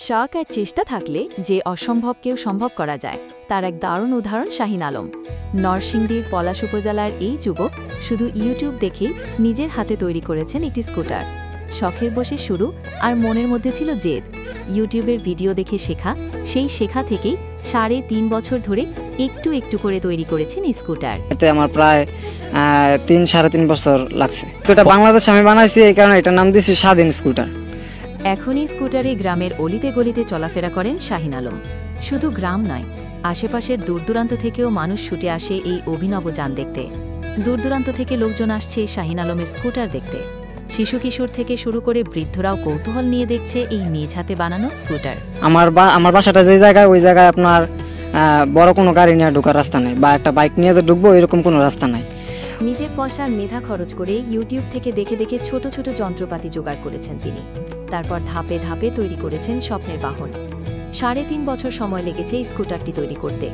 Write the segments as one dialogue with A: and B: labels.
A: শখ আর চেষ্টা থাকলে যে অসম্ভবকেও সম্ভব করা যায় তার এক দারুণ উদাহরণ শাহিন আলম। নরসিংদীর পলাশ উপজেলার এই যুবক শুধু ইউটিউব দেখেই নিজের হাতে তৈরি করেছেন একটি স্কুটার। শখের বসে শুরু, আর মনের মধ্যে ছিল জেদ। ইউটিউবের ভিডিও দেখে শেখা, সেই শেখা থেকেই 3.5 বছর ধরে একটু একটু করে তৈরি করেছেন এই স্কুটার।
B: এতে আমার প্রায় 3-3.5 বছর লাগছে। এটা বাংলাদেশে আমি বানাইছি, এই কারণে এটার নাম দিয়েছি স্বাধীন স্কুটার।
A: এখন এই স্কুটারে গ্রামের অলিতে গলিতে চলাফেরা করেন শাহিন আলম। শুধু গ্রাম নয়, আশেপাশের দূরদূরান্ত থেকেও মানুষ ছুটে আসে এই অভিনব যান দেখতে। দূরদূরান্ত থেকে লোকজন আসছে শাহিন আলমের স্কুটার দেখতে। শিশু কিশোর থেকে শুরু করে বৃদ্ধরাও কৌতূহল নিয়ে দেখছে এই নিজ হাতে বানানো স্কুটার।
B: আমার বাসাটা যে জায়গায়, ওই জায়গায় আপনার বড় কোনো গাড়ি নিয়ে ঢোকার রাস্তা নেই, বা একটা বাইক নিয়ে যে ঢুকবো এরকম কোনো রাস্তা নাই।
A: নিজের পয়সার মেধা খরচ করে ইউটিউব থেকে দেখে দেখে ছোট ছোট যন্ত্রপাতি জোগাড় করেছেন তিনি। তারপর ধাপে ধাপে তৈরি করেছেন স্বপ্নের বাহন। 3.5 বছর সময় লেগেছে এই স্কুটারটি তৈরি করতে।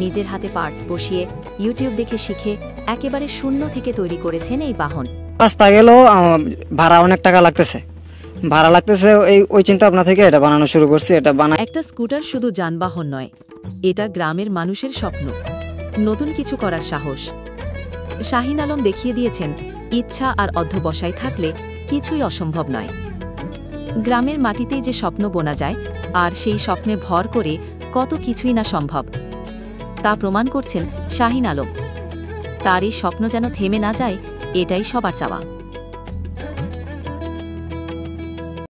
A: নিজের হাতে পার্টস বসিয়ে ইউটিউব দেখে শিখে একেবারে শূন্য থেকে তৈরি করেছেন এই বাহন।
B: রাস্তা গেলেও ভাড়া অনেক টাকা লাগতেছে, ওই চিন্তা ভাবনা থেকে এটা বানানো শুরু করছি।
A: একটা স্কুটার শুধু যানবাহন নয়, এটা গ্রামের মানুষের স্বপ্ন, নতুন কিছু করার সাহস। শাহিন আলম দেখিয়ে দিয়েছেন ইচ্ছা আর অধ্যবসায় থাকলে কিছুই অসম্ভব নয়। গ্রামের মাটিতেই যে স্বপ্ন বোনা যায়, আর সেই স্বপ্নে ভর করে কত কিছুই না সম্ভব, তা প্রমাণ করছেন শাহিন আলম। তার এই স্বপ্ন যেন থেমে না যায়, এটাই সবার চাওয়া।